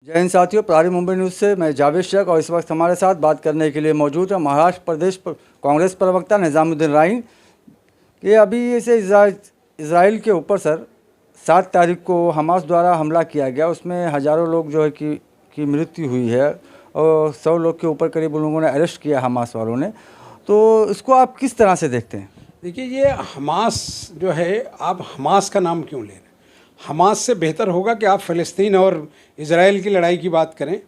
जय हिंद साथियों, प्रारंभ मुंबई न्यूज़ से मैं जावेद शेख और इस वक्त हमारे साथ बात करने के लिए मौजूद है महाराष्ट्र प्रदेश कांग्रेस प्रवक्ता निजामुद्दीन राइन कि अभी इसे इजराइल के ऊपर सर 7 तारीख को हमास द्वारा हमला किया गया, उसमें हज़ारों लोग जो है की मृत्यु हुई है और 100 लोग के ऊपर करीब उन लोगों ने अरेस्ट किया हमास वालों ने। तो इसको आप किस तरह से देखते हैं? देखिए, ये हमास जो है, आप हमास का नाम क्यों ले रहे हैं? हमास से बेहतर होगा कि आप फ़लस्तीन और इजराइल की लड़ाई की बात करें,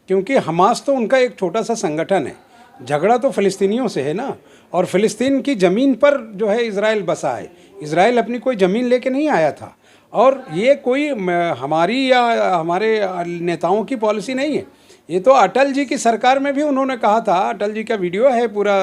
क्योंकि हमास तो उनका एक छोटा सा संगठन है। झगड़ा तो फ़लस्तीनियों से है ना, और फ़लस्तीन की ज़मीन पर जो है इजराइल बसा है। इजराइल अपनी कोई ज़मीन लेके नहीं आया था, और ये कोई हमारी या हमारे नेताओं की पॉलिसी नहीं है। ये तो अटल जी की सरकार में भी उन्होंने कहा था, अटल जी का वीडियो है पूरा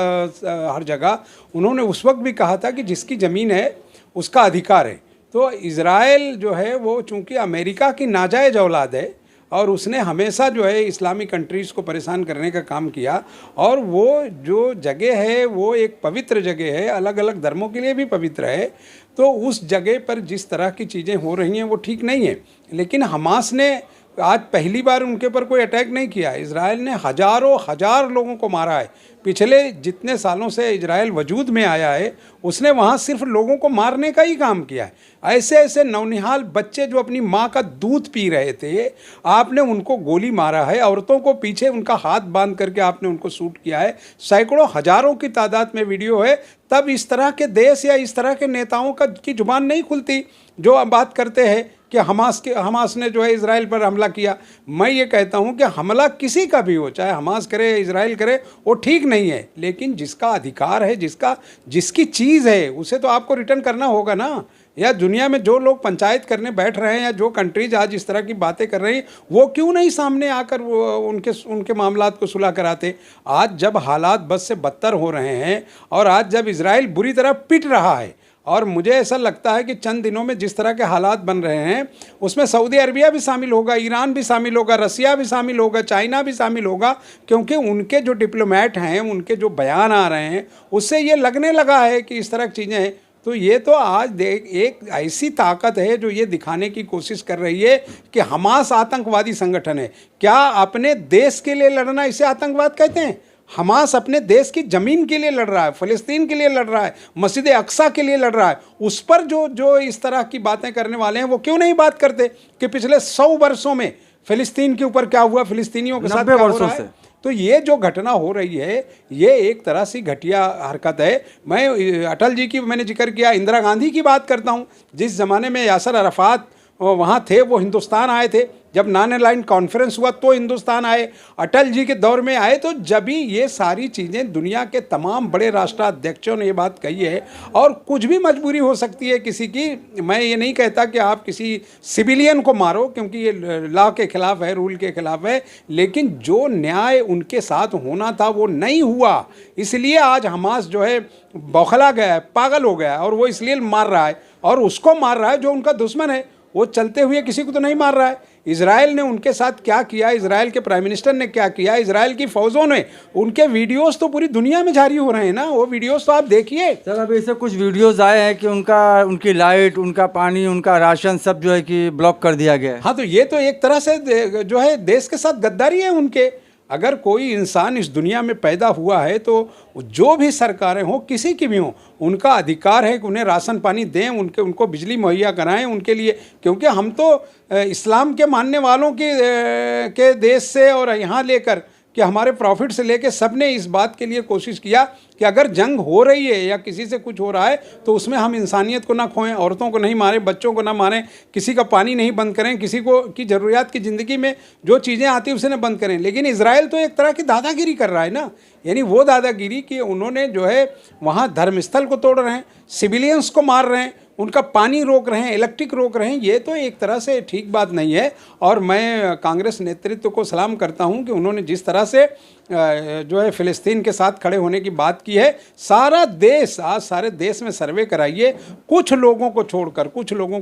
हर जगह, उन्होंने उस वक्त भी कहा था कि जिसकी ज़मीन है उसका अधिकार है। तो इजराइल जो है वो चूँकि अमेरिका की नाजायज़ औलाद है और उसने हमेशा जो है इस्लामी कंट्रीज़ को परेशान करने का काम किया, और वो जो जगह है वो एक पवित्र जगह है, अलग अलग धर्मों के लिए भी पवित्र है। तो उस जगह पर जिस तरह की चीज़ें हो रही हैं वो ठीक नहीं है। लेकिन हमास ने आज पहली बार उनके ऊपर कोई अटैक नहीं किया। इजराइल ने हज़ारों हज़ार लोगों को मारा है। पिछले जितने सालों से इजराइल वजूद में आया है उसने वहाँ सिर्फ लोगों को मारने का ही काम किया है। ऐसे ऐसे नौनिहाल बच्चे जो अपनी माँ का दूध पी रहे थे, आपने उनको गोली मारा है। औरतों को पीछे उनका हाथ बांध करके आपने उनको शूट किया है। सैकड़ों हज़ारों की तादाद में वीडियो है। तब इस तरह के देश या इस तरह के नेताओं की जुबान नहीं खुलती जो अब बात करते हैं कि हमास ने जो है इजराइल पर हमला किया। मैं ये कहता हूँ कि हमला किसी का भी हो, चाहे हमास करे इजराइल करे, वो ठीक नहीं है। लेकिन जिसका अधिकार है, जिसकी चीज़ है, उसे तो आपको रिटर्न करना होगा ना। या दुनिया में जो लोग पंचायत करने बैठ रहे हैं या जो कंट्रीज आज इस तरह की बातें कर रही हैं, वो क्यों नहीं सामने आकर वो उनके मामलात को सुलह कराते? आज जब हालात बस से बदतर हो रहे हैं और आज जब इजराइल बुरी तरह पिट रहा है, और मुझे ऐसा लगता है कि चंद दिनों में जिस तरह के हालात बन रहे हैं उसमें सऊदी अरबिया भी शामिल होगा, ईरान भी शामिल होगा, रसिया भी शामिल होगा, चाइना भी शामिल होगा, क्योंकि उनके जो डिप्लोमेट हैं, उनके जो बयान आ रहे हैं, उससे ये लगने लगा है कि इस तरह की चीज़ें हैं। तो ये तो आज एक ऐसी ताकत है जो ये दिखाने की कोशिश कर रही है कि हमास आतंकवादी संगठन है। क्या अपने देश के लिए लड़ना इसे आतंकवाद कहते हैं? हमास अपने देश की ज़मीन के लिए लड़ रहा है, फ़लस्तीन के लिए लड़ रहा है, मस्जिद अक्सा के लिए लड़ रहा है। उस पर जो इस तरह की बातें करने वाले हैं वो क्यों नहीं बात करते कि पिछले 100 वर्षों में फ़लस्तीन के ऊपर क्या हुआ, फ़लस्तीनियों के साथ क्या हो रहा है? तो ये जो घटना हो रही है ये एक तरह से घटिया हरकत है। मैं अटल जी की मैंने जिक्र किया, इंदिरा गांधी की बात करता हूँ। जिस ज़माने में यासर अराफात वहाँ थे, वो हिंदुस्तान आए थे। जब नॉन अलाइंड कॉन्फ्रेंस हुआ तो हिंदुस्तान आए, अटल जी के दौर में आए। तो जब भी ये सारी चीज़ें दुनिया के तमाम बड़े राष्ट्राध्यक्षों ने ये बात कही है, और कुछ भी मजबूरी हो सकती है किसी की। मैं ये नहीं कहता कि आप किसी सिविलियन को मारो, क्योंकि ये लॉ के ख़िलाफ़ है, रूल के ख़िलाफ़ है। लेकिन जो न्याय उनके साथ होना था वो नहीं हुआ, इसलिए आज हमास जो है बौखला गया है, पागल हो गया है, और वो इसलिए मार रहा है। और उसको मार रहा है जो उनका दुश्मन है। वो चलते हुए किसी को तो नहीं मार रहा है। इजराइल ने उनके साथ क्या किया, इजराइल के प्राइम मिनिस्टर ने क्या किया, इजराइल की फ़ौजों ने, उनके वीडियोस तो पूरी दुनिया में जारी हो रहे हैं ना। वो वीडियोस तो आप देखिए। सर, अभी ऐसे कुछ वीडियोस आए हैं कि उनकी लाइट, उनका पानी, उनका राशन सब जो है कि ब्लॉक कर दिया गया है। हाँ, तो ये तो एक तरह से जो है देश के साथ गद्दारी है उनके। अगर कोई इंसान इस दुनिया में पैदा हुआ है तो जो भी सरकारें हों, किसी की भी हों, उनका अधिकार है कि उन्हें राशन पानी दें, उनको बिजली मुहैया कराएं उनके लिए। क्योंकि हम तो इस्लाम के मानने वालों के देश से और यहाँ लेकर कि हमारे प्रॉफिट से लेके सब ने इस बात के लिए कोशिश किया कि अगर जंग हो रही है या किसी से कुछ हो रहा है तो उसमें हम इंसानियत को ना खोएं, औरतों को नहीं मारें, बच्चों को ना मारें, किसी का पानी नहीं बंद करें, किसी को की ज़रूरियात की ज़िंदगी में जो चीज़ें आती हैं उसे ना बंद करें। लेकिन इजराइल तो एक तरह की दादागिरी कर रहा है ना। यानी वो दादागिरी कि उन्होंने जो है वहाँ धर्मस्थल को तोड़ रहे हैं, सिविलियंस को मार रहे हैं, उनका पानी रोक रहे हैं, इलेक्ट्रिक रोक रहे हैं। ये तो एक तरह से ठीक बात नहीं है। और मैं कांग्रेस नेतृत्व को सलाम करता हूं कि उन्होंने जिस तरह से जो है फ़लस्तीन के साथ खड़े होने की बात की है। सारा देश, आज सारे देश में सर्वे कराइए, कुछ लोगों को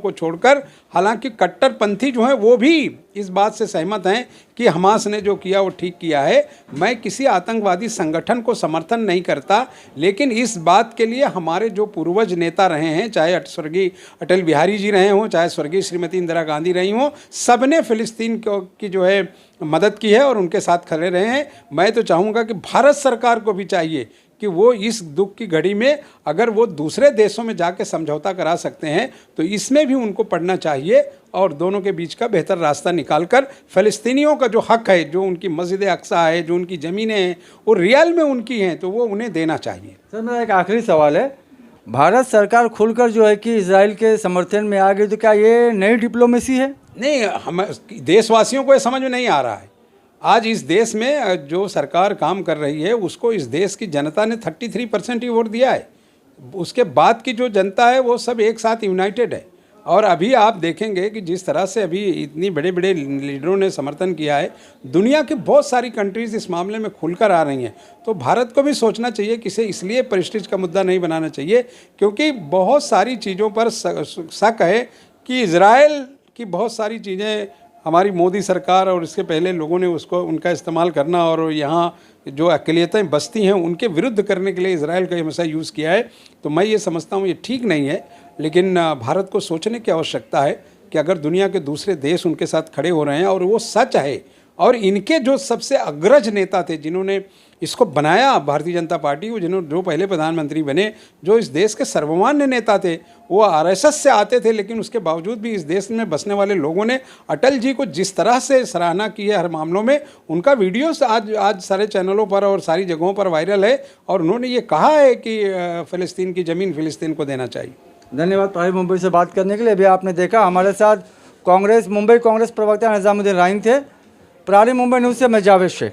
छोड़कर, हालांकि कट्टरपंथी जो हैं वो भी इस बात से सहमत हैं कि हमास ने जो किया वो ठीक किया है। मैं किसी आतंकवादी संगठन को समर्थन नहीं करता, लेकिन इस बात के लिए हमारे जो पूर्वज नेता रहे हैं, चाहे स्वर्गीय अटल बिहारी जी रहे हों, चाहे स्वर्गीय श्रीमती इंदिरा गांधी रही हों, सब ने फ़लस्तीन की जो है मदद की है और उनके साथ खड़े रहे हैं। मैं तो चाहूँगा कि भारत सरकार को भी चाहिए कि वो इस दुख की घड़ी में अगर वो दूसरे देशों में जाके समझौता करा सकते हैं तो इसमें भी उनको पढ़ना चाहिए और दोनों के बीच का बेहतर रास्ता निकालकर फ़लस्तीनियों का जो हक़ है, जो उनकी मस्जिद अक्सा है, जो उनकी ज़मीनें हैं वो रियल में उनकी हैं, तो वो उन्हें देना चाहिए। सर मेरा एक आखिरी सवाल है, भारत सरकार खुलकर जो है कि इजराइल के समर्थन में आ गई, तो क्या ये नई डिप्लोमेसी है? नहीं, हम देशवासियों को ये समझ में नहीं आ रहा है। आज इस देश में जो सरकार काम कर रही है उसको इस देश की जनता ने 33% ही वोट दिया है। उसके बाद की जो जनता है वो सब एक साथ यूनाइटेड है। और अभी आप देखेंगे कि जिस तरह से अभी इतनी बड़े बड़े लीडरों ने समर्थन किया है, दुनिया की बहुत सारी कंट्रीज़ इस मामले में खुलकर आ रही हैं। तो भारत को भी सोचना चाहिए कि इसे इसलिए प्रेस्टीज का मुद्दा नहीं बनाना चाहिए क्योंकि बहुत सारी चीज़ों पर शक है कि इजराइल की बहुत सारी चीज़ें हमारी मोदी सरकार और इसके पहले लोगों ने उसको उनका इस्तेमाल करना और यहाँ जो अक़लियतें बसती हैं उनके विरुद्ध करने के लिए इजराइल का हमेशा यूज़ किया है। तो मैं ये समझता हूँ ये ठीक नहीं है, लेकिन भारत को सोचने की आवश्यकता है कि अगर दुनिया के दूसरे देश उनके साथ खड़े हो रहे हैं और वो सच है और इनके जो सबसे अग्रज नेता थे जिन्होंने इसको बनाया भारतीय जनता पार्टी, वो जो पहले प्रधानमंत्री बने, जो इस देश के सर्वमान्य नेता थे, वो आरएसएस से आते थे, लेकिन उसके बावजूद भी इस देश में बसने वाले लोगों ने अटल जी को जिस तरह से सराहना की है हर मामलों में, उनका वीडियोस आज सारे चैनलों पर और सारी जगहों पर वायरल है और उन्होंने ये कहा है कि फ़लस्तीन की ज़मीन फ़लस्तीन को देना चाहिए। धन्यवाद प्रारी मुंबई से बात करने के लिए। अभी आपने देखा हमारे साथ मुंबई कांग्रेस प्रवक्ता निजामुद्दीन राइन थे। प्रारी मुंबई न्यूज़ से मैं जावेद शेख।